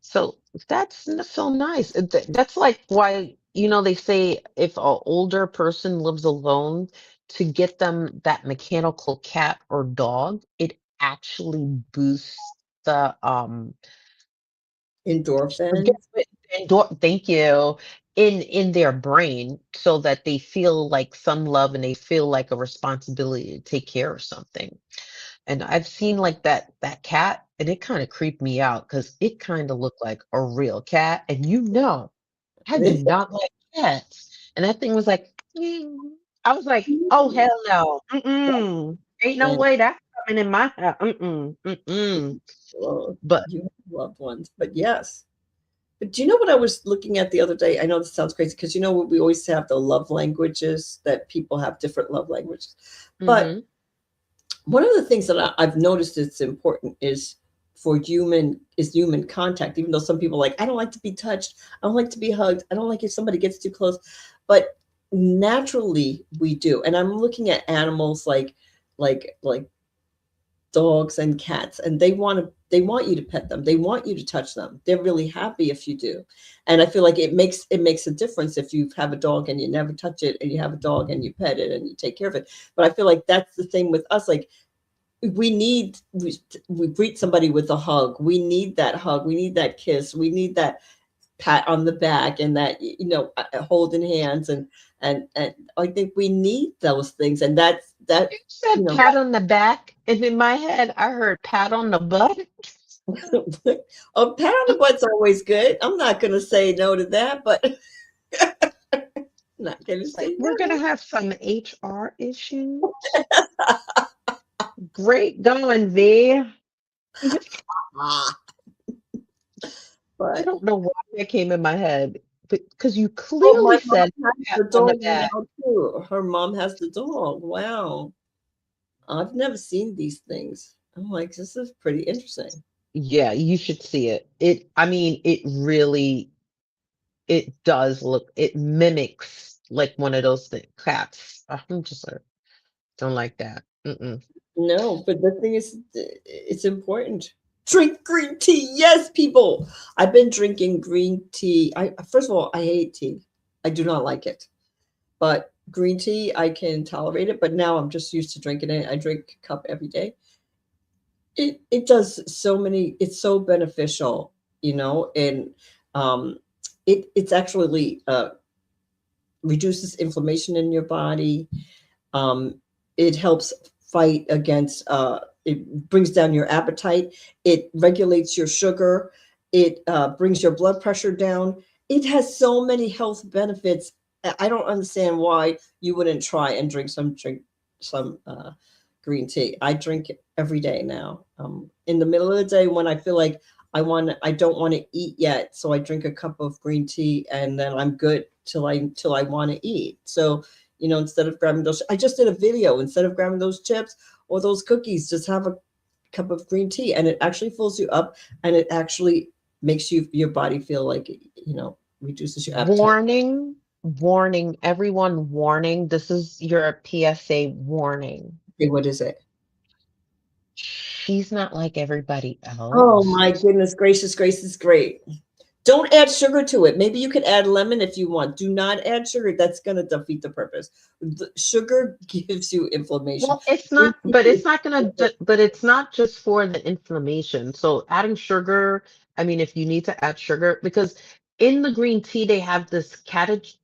So that's so nice. That's like why, they say if an older person lives alone, to get them that mechanical cat or dog, it actually boosts the Endorphins. thank you, in their brain so that they feel like some love and they feel like a responsibility to take care of something. And I've seen like that cat, and it kind of creeped me out because it kind of looked like a real cat. And I do not like cats. And that thing was like, I was like, oh hell no. Mm-mm. Ain't no And way that's coming in my house. Mm-mm. Mm-mm. well, But you have loved ones, but yes. But do you know what I was looking at the other day? I know this sounds crazy because we always have the love languages that people have different love languages. But hmm one of the things that I've noticed that's important for human contact. Even though some people are like, I don't like to be touched, I don't like to be hugged, I don't like if somebody gets too close, but naturally we do. And I'm looking at animals like dogs and cats, and they want you to pet them, they want you to touch them, they're really happy if you do. And I feel like it makes a difference if you have a dog and you never touch it, and you have a dog and you pet it and you take care of it. But I feel like that's the same with us. Like we greet somebody with a hug, we need that hug, we need that kiss, we need that pat on the back, and that holding hands, and I think we need those things, and that's that you you said know pat on the back, and in my head I heard pat on the butt. a pat on the butt's always good. I'm not going to say no to that, but I'm not going to It's like say we're gonna no. have some HR issues. Great going, V. Ah, I but don't know why that came in my head, but because you oh, my clearly mom said has pat the on the dog back. now too. Her mom has the dog. Wow, I've never seen these things. I'm like, this is pretty interesting. Yeah, you should see it. I mean, it does look, it mimics like one of those cats. I'm just like, don't like that. Mm-mm. No, but the thing is, it's important. Drink green tea. Yes, people. I've been drinking green tea. First of all, I hate tea. I do not like it. But green tea, I can tolerate it. But now I'm just used to drinking it. I drink a cup every day. It does so many. It's so beneficial, and um, it's actually reduces inflammation in your body. Um, it helps fight against, it brings down your appetite. It regulates your sugar. It brings your blood pressure down. It has so many health benefits. I don't understand why you wouldn't try and drink some green tea. I drink it every day now. In the middle of the day when I feel like I don't want to eat yet, so I drink a cup of green tea and then I'm good till I want to eat. So instead of grabbing those, I just did a video. Instead of grabbing those chips or those cookies, just have a cup of green tea, and it actually fills you up, and it actually makes your body feel like reduces your appetite. Warning, warning, everyone, warning. This is your PSA warning. Okay, what is it? She's not like everybody Oh else. my goodness gracious, Grace is great. Don't add sugar to it. Maybe you could add lemon if you want. Do not add sugar. That's going to defeat the purpose. The sugar gives you inflammation. Well, it's not, but it's not gonna, but it's not just for the inflammation. So adding sugar, I mean, if you need to add sugar, because in the green tea they have this catechins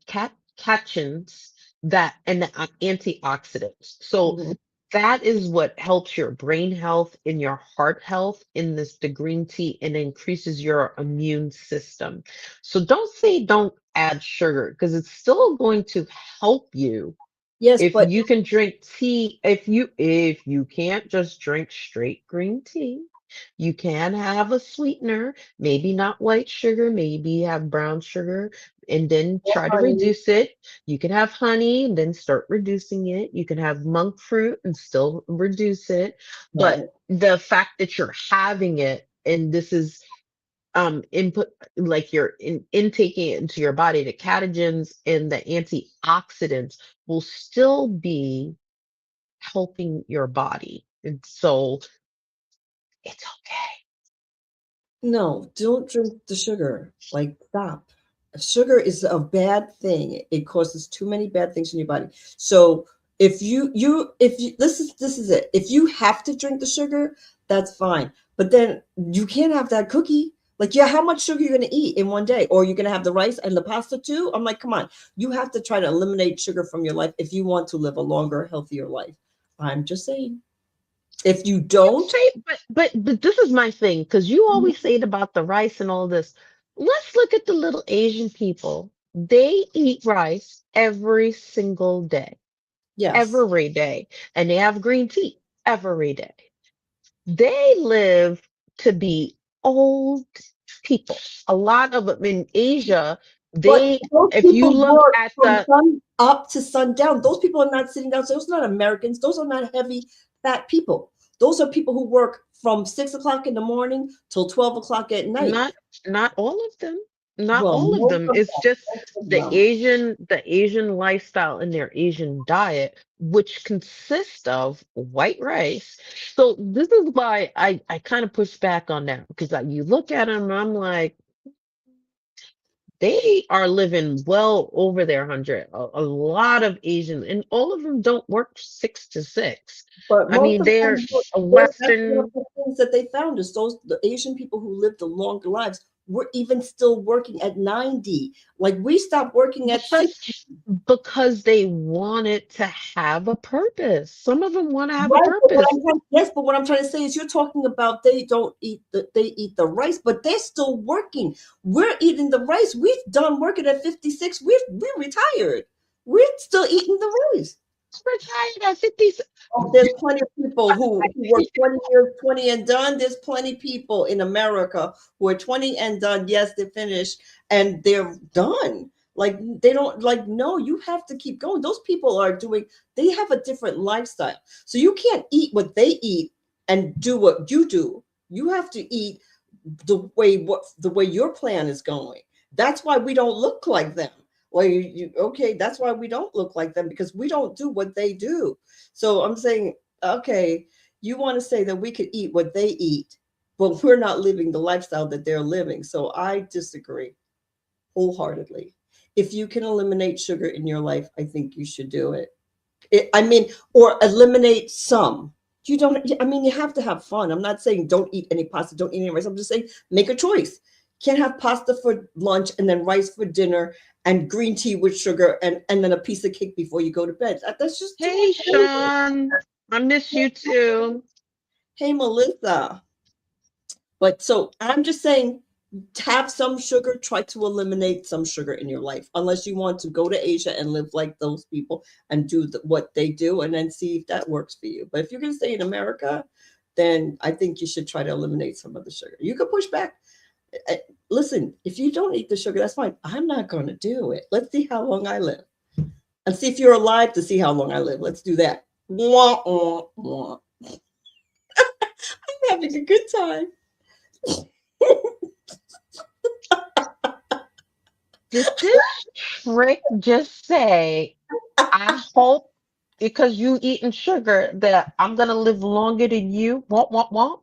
that and the antioxidants. So Mhm. that is what helps your brain health and your heart health in the green tea and increases your immune system. So don't say don't add sugar because it's still going to help you Yes, if but you can drink tea, if you can't just drink straight green tea, you can have a sweetener, maybe not white sugar, maybe have brown sugar, and then try to honey, reduce it. You can have honey and then start reducing it. You can have monk fruit and still reduce it. But right. the fact that you're having it and this is input like you're intaking it into your body, the catechisins and the antioxidants will still be helping your body. And so it's okay. No, don't drink the sugar. Like, stop. Sugar is a bad thing. It causes too many bad things in your body. So if you this is it. If you have to drink the sugar, that's fine. But then you can't have that cookie. Like, yeah, how much sugar you're gonna eat in one day? Or you're gonna have the rice and the pasta too? I'm like, come on. You have to try to eliminate sugar from your life if you want to live a longer, healthier life. I'm just saying. If you don't, Okay, but this is my thing, because you always say it about the rice and all this. Let's look at the little Asian people. They eat rice every single day, yes. every day, and they have green tea every day. They live to be old people. A lot of them in Asia, But they, those if you people look work at from the, sun up to sundown. Those people are not sitting down. So those are not Americans. Those are not heavy fat people. Those are people who work from 6 o'clock in the morning till 12 o'clock at night. not, not all of them, not Well, all of most them. of It's just them. The Asian lifestyle and their Asian diet, which consists of white rice. So this is why I kind of push back on that because you look at them, I'm like, they are living well over their 100. A lot of Asians, and all of them don't work 6 to 6. But I most mean, of they're them, a that's one of Western. the things that they found is the Asian people who lived the longer lives were even still working at 90. Like, we stopped working at 60. Because they wanted to have a purpose. Some of them want to have a Right, but purpose. yes, but what I'm trying to say is you're talking about they eat the rice, but they're still working. We're eating the rice. We've done working at 56. We're retired. We're still eating the rice. Retired at 50. Oh, there's plenty of people who work 20 years, 20 and done. There's plenty of people in America who are 20 and done. Yes, they're finished and they're done. Like, they don't, like, no, you have to keep going. Those people they have a different lifestyle. So you can't eat what they eat and do what you do. You have to eat the way your plan is going. That's why we don't look like them. Well, okay, that's why we don't look like them, because we don't do what they do. So I'm saying, okay, you want to say that we could eat what they eat but we're not living the lifestyle that they're living. So I disagree wholeheartedly. If you can eliminate sugar in your life, I think you should do it. I mean, or eliminate some. You don't, I mean, you have to have fun. I'm not saying don't eat any pasta, don't eat any rice. I'm just saying make a choice. Can't have pasta for lunch and then rice for dinner and green tea with sugar and then a piece of cake before you go to bed. That's just too Hey, much. Sean. I miss you too. Hey, Melissa. But so I'm just saying, have some sugar, try to eliminate some sugar in your life, unless you want to go to Asia and live like those people and do what they do and then see if that works for you. But if you're going to stay in America, then I think you should try to eliminate some of the sugar. You can push back. Listen, if you don't eat the sugar, that's fine. I'm not going to do it. Let's see how long I live and see if you're alive to see how long I live. Let's do that. Wah, wah, wah. I'm having a good time. Did this trick just say, I hope because you eating sugar that I'm gonna live longer than you? Want?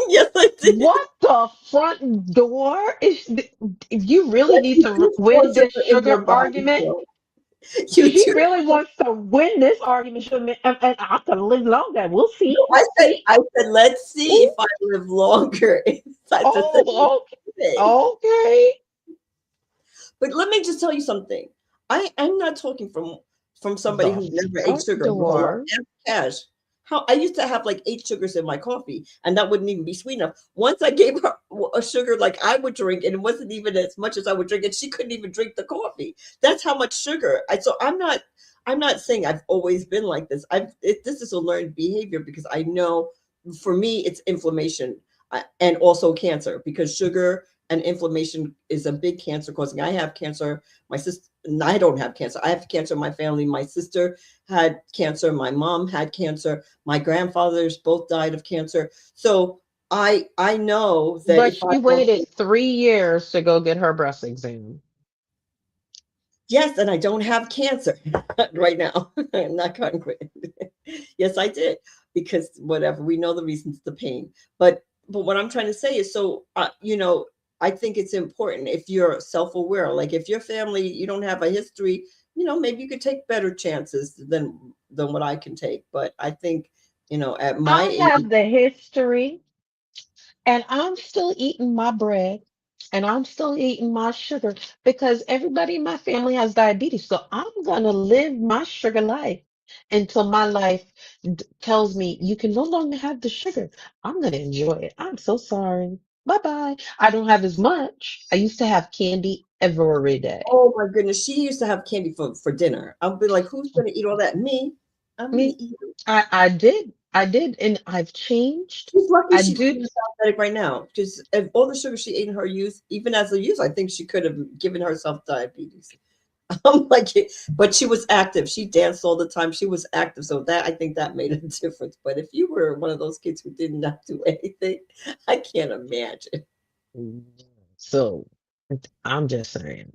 Yes, I did. What the front door is? If you really Yes, need you to do store win this sugar in sugar your body, argument, so you she do. really wants to win this argument, and I'm gonna live longer. We'll see. No, We'll see. I said, let's see if Ooh, I live longer. I just said, let's oh, do it. okay. But let me just tell you something. I'm not talking from somebody The who never ate front sugar her whole life. door. Ask Cash. How I used to have like 8 sugars in my coffee, and that wouldn't even be sweet enough. Once I gave her a sugar like I would drink, and it wasn't even as much as I would drink, and she couldn't even drink the coffee. That's how much sugar. So I'm not saying I've always been like this. This is a learned behavior because I know for me it's inflammation and also cancer because sugar and inflammation is a big cancer causing. I have cancer. My sister, I don't have cancer. I have cancer in my family. My sister had cancer. My mom had cancer. My grandfathers both died of cancer. So I know that But if I she don't, waited 3 years to go get her breast exam. yes, and I don't have cancer right now. I'm not cutting quit. Yes, I did because whatever we know the reasons, the pain. But what I'm trying to say is, so I think it's important if you're self-aware. Like if your family, you don't have a history, maybe you could take better chances than what I can take. But I think, at my I age, have the history, and I'm still eating my bread, and I'm still eating my sugar because everybody in my family has diabetes. So I'm gonna live my sugar life until my life tells me you can no longer have the sugar. I'm gonna enjoy it. I'm so sorry. Bye bye. I don't have as much. I used to have candy every day. oh my goodness, she used to have candy for dinner. I'll be like, who's going to eat all that? Me. I'm going Me, to eat it. I did, and I've changed. She's lucky I she's do. being diabetic right now because all the sugar she ate in her youth, even as a youth, I think she could have given herself diabetes. I'm like, but she was active. She danced all the time. She was active. So I think that made a difference. But if you were one of those kids who did not do anything, I can't imagine. So I'm just saying.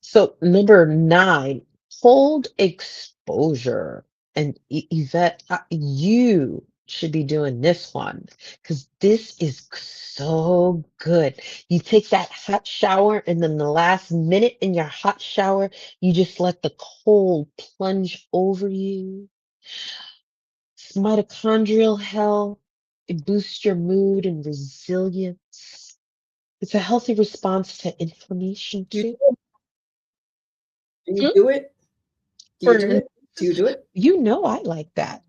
So number 9, cold exposure. And Yvette, you should be doing this one because this is so good. You take that hot shower, and then the last minute in your hot shower, you just let the cold plunge over you. It's mitochondrial health. It boosts your mood and resilience. It's a healthy response to inflammation Do too. you Hmm? do it? Do For you do it? Do you instance, do it? I like that.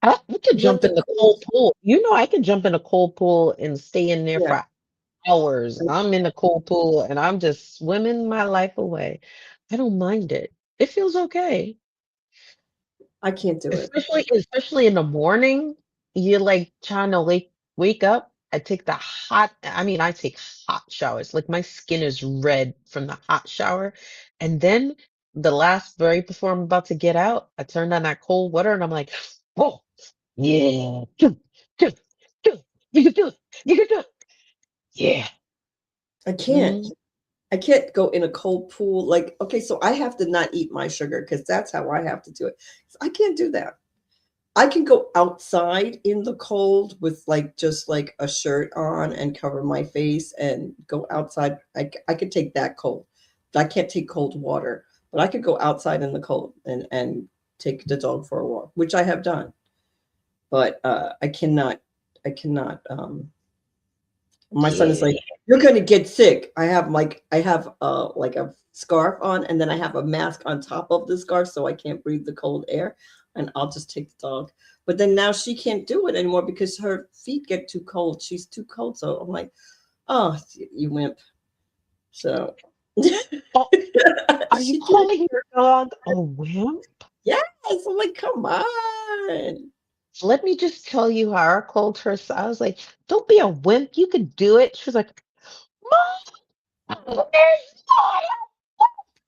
I could You let jump the in the cold, cold pool. I could jump in a cold pool and stay in there yeah. for hours. I'm in the cold pool and I'm just swimming my life away. I don't mind it. It feels okay. I can't do it. Especially in the morning, you're like trying to wake up. I take hot showers. Like my skin is red from the hot shower. And then right before I'm about to get out, I turn on that cold water and I'm like, whoa, yeah, do, do. You can do it. You can do it. Yeah. I can't. Mm. I can't go in a cold pool. Like, okay, so I have to not eat my sugar because that's how I have to do it. I can't do that. I can go outside in the cold with like just like a shirt on and cover my face and go outside. I could take that cold. I can't take cold water, but I could go outside in the cold and take the dog for a walk, which I have done. But I cannot. My son is like, Yeah. "You're gonna get sick." I have like a scarf on, and then I have a mask on top of the scarf, so I can't breathe the cold air, and I'll just take the dog. But then now she can't do it anymore because her feet get too cold. She's too cold, so I'm like, "Oh, you wimp." So Oh, are you she can't. calling your dog a wimp? Yes, I'm like, come on. Let me just tell you how I called her. So I was like, don't be a wimp. You could do it. She was like, Mom, it's not a wimp."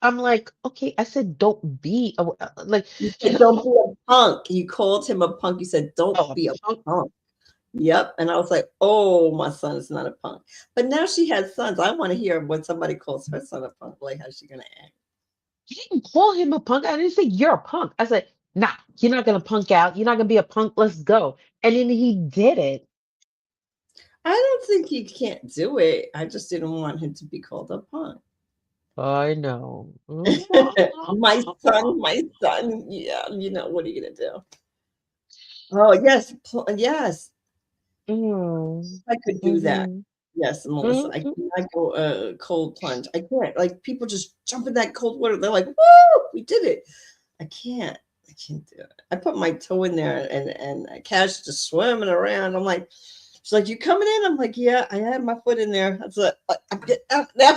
I'm like, okay, I said, don't be like, You she said, goes, "Don't be a punk." You called him a punk. You said, "Don't oh, be a punk. punk." Yep. And I was like, oh, my son is not a punk. But now she has sons. I want to hear when somebody calls her son a punk. Like, how's she going to act? You didn't call him a punk. I didn't say you're a punk. I said, nah, you're not gonna punk out. You're not gonna be a punk. Let's go. And then he did it. I don't think he can't do it. I just didn't want him to be called a punk. I know. My son. Yeah, what are you going to do? Oh, yes. Yes. Mm, I could do that. mhm, Yes, Melissa. I mhm. cannot go cold plunge. I can't. Like, people just jump in that cold water. They're like, woo, we did it. I can't. I can't do it. I put my toe in there and Cash just swimming around. I'm like, she's like, "You coming in?" I'm like, "Yeah, I had my foot in there." I was like, "I get out now."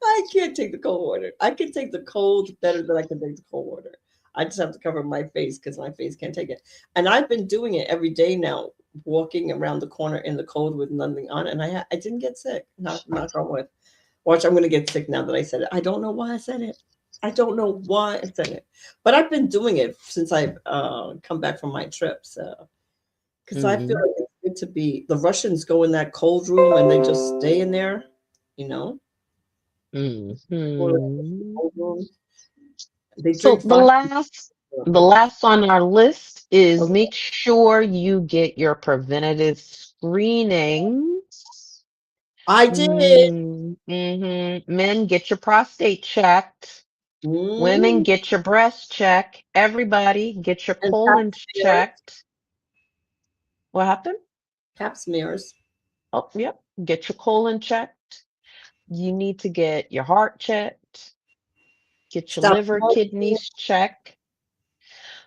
I can't take the cold water. I can take the cold better than I can take the cold water. I just have to cover my face because my face can't take it. And I've been doing it every day now, walking around the corner in the cold with nothing on, and I didn't get sick. Knock on wood. Watch, I'm going to get sick now that I said it. I don't know why I said it. I don't know why I said it, but I've been doing it since I've come back from my trip. So, because I feel Mhm, like it's good to be. The Russians go in that cold room and they just stay in there, you know, or the mhm. cold room. They So drink fire. the last on our list is Okay, make sure you get your preventative screenings. I did. Men, get your prostate checked. Women, Mm, get your breast checked. Everybody, get your and pap colon smears. checked. What happened? Pap smears. Oh, yep. Get your colon checked. You need to get your heart checked. Get your Stop liver, smoking. kidneys checked.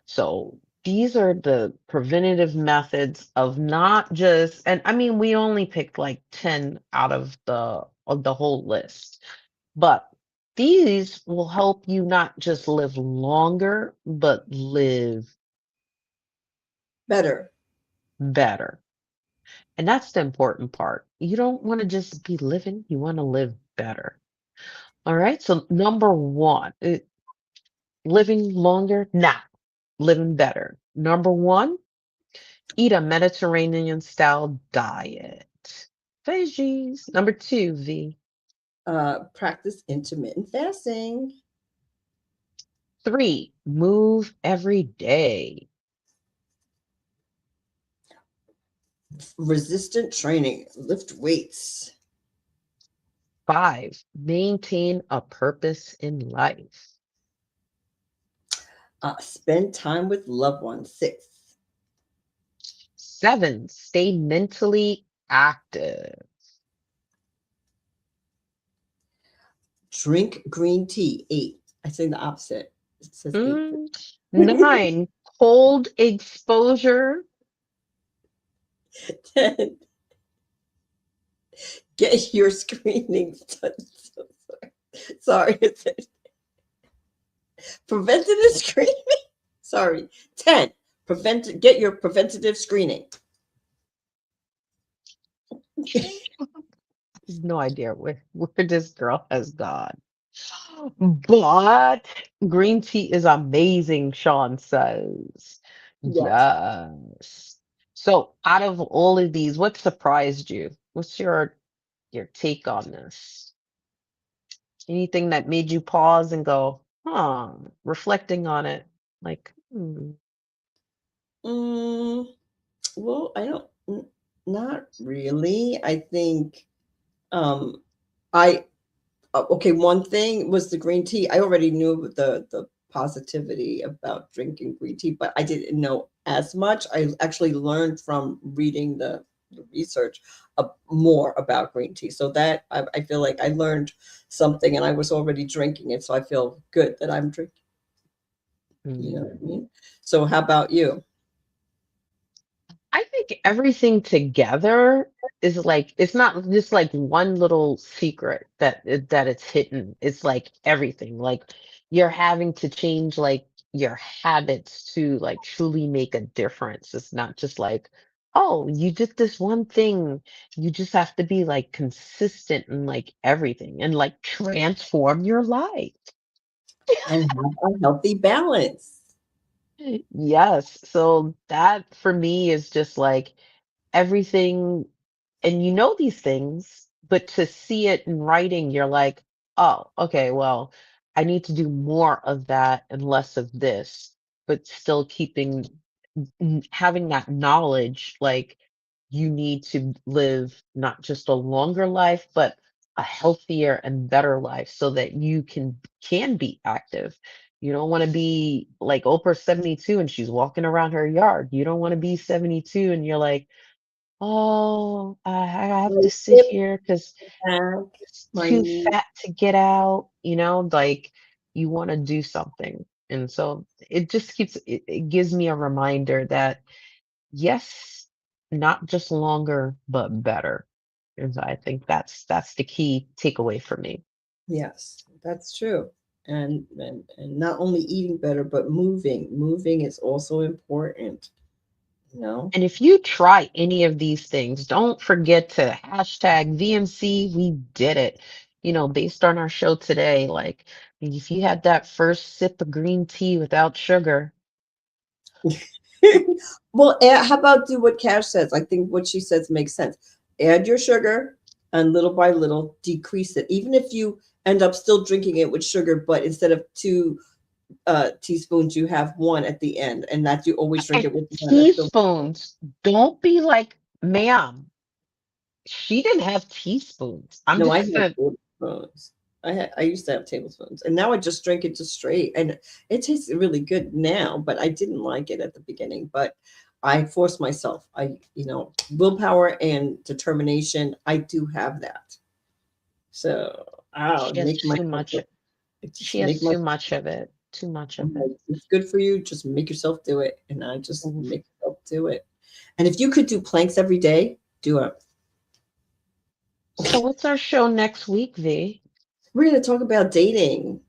So these are the preventative methods of not just, and I mean, we only picked like 10 out of the whole list, but these will help you not just live longer, but live Better. better. And that's the important part. You don't want to just be living, you want to live better. All right. So number one, living longer, nah, living better. Number one, eat a Mediterranean style diet. Veggies. Number two, V. Practice intermittent fasting. Three, move every day. Resistant training. Lift weights. Five, maintain a purpose in life. Spend time with loved ones. 6. Seven, stay mentally active. Drink green tea. 8. I say the opposite. It says 8. Mm, Nine, cold exposure. 10. Get your screenings done. So sorry. It said preventative screening. Sorry. 10. Get your preventative screening. No idea where this girl has gone. But green tea is amazing, Sean says. Yes. Yes. So out of all of these, what surprised you? What's your take on this? Anything that made you pause and go, huh, reflecting on it, like, hmm. Mm, well, not really. I think um, I okay, one thing was the green tea. I already knew the positivity about drinking green tea, but I didn't know as much. I actually learned from reading the research more about green tea. So that I feel like I learned something, and I was already drinking it. So I feel good that I'm drinking. You know what I mean? So how about you? I think everything together is like it's not just like one little secret that it's hidden. It's like everything. Like you're having to change like your habits to like truly make a difference. It's not just like, oh, you did this one thing. You just have to be like consistent in like everything and like transform your life. And have a healthy balance. Yes. So that for me is just like everything, and you know these things, but to see it in writing, you're like, oh, okay, well, I need to do more of that and less of this, but still keeping having that knowledge, like you need to live not just a longer life, but a healthier and better life so that you can be active. You don't want to be like Oprah 72 and she's walking around her yard. You don't want to be 72 and you're like, oh, I have My to sit hip here because back, it's my too knee. fat to get out, like you want to do something. And so it just it gives me a reminder that yes, not just longer, but better. And so I think that's the key takeaway for me. Yes, that's true. And not only eating better, but moving. Moving is also important, you know? And if you try any of these things, don't forget to hashtag VMC, we did it. Based on our show today, like if you had that first sip of green tea without sugar, Well, how about do what Cash says? I think what she says makes sense. Add your sugar and little by little decrease it. Even if you end up still drinking it with sugar, but instead of two teaspoons, you have one at the end, and that you always drink and it with one. That's still teaspoons, don't be like, ma'am, she didn't have teaspoons. I'm no, I just had saying, tablespoons. I used to have tablespoons, and now I just drink it just straight, and it tastes really good now. But I didn't like it at the beginning. But I forced myself. Willpower and determination. I do have that. So I'll she has make too myself do much. it. She Just has make my. too much of it. Too much of I'm it. like, it's good for you. Just make yourself do it, and I just Oof. make myself do it. And if you could do planks every day, do it. So what's our show next week, V? We're going to talk about dating.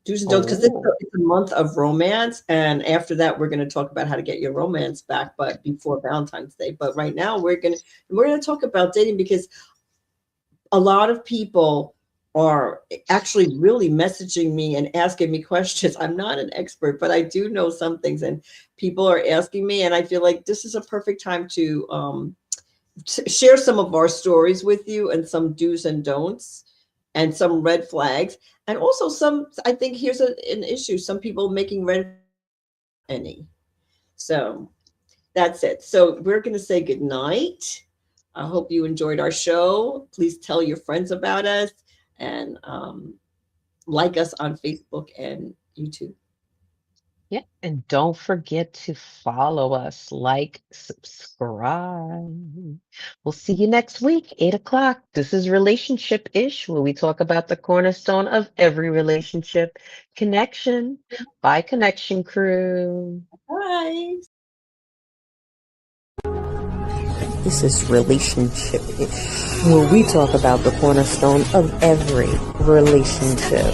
Do's and don'ts, because Oh, it's a month of romance, and after that we're going to talk about how to get your romance back, but before Valentine's Day. But right now we're going to talk about dating, because a lot of people are actually really messaging me and asking me questions. I'm not an expert, but I do know some things, and people are asking me, and I feel like this is a perfect time to share some of our stories with you, and some do's and don'ts, and some red flags, and also some. I think here's an issue: some people making red any. So that's it. So we're going to say good night. I hope you enjoyed our show. Please tell your friends about us, and like us on Facebook and YouTube. yeah. And don't forget to follow us, like, subscribe. We'll see you next week, 8 o'clock. This is Relationship Ish, where we talk about the cornerstone of every relationship, connection. By Connection Crew. Bye. This is Relationship-ish, where we talk about the cornerstone of every relationship.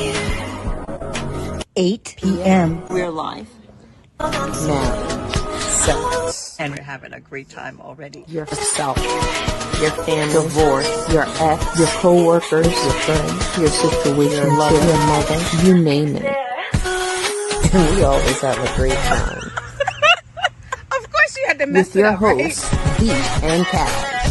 8 p.m. We're live Marriage, sex, and we're having a great time already. yourself, your family, divorce, your ex, your co-workers, your friends, your situation, your lover, your mother, you name it. And we always have a great time. Of course you had to mess With your it up, right? hosts, Beat and Cash.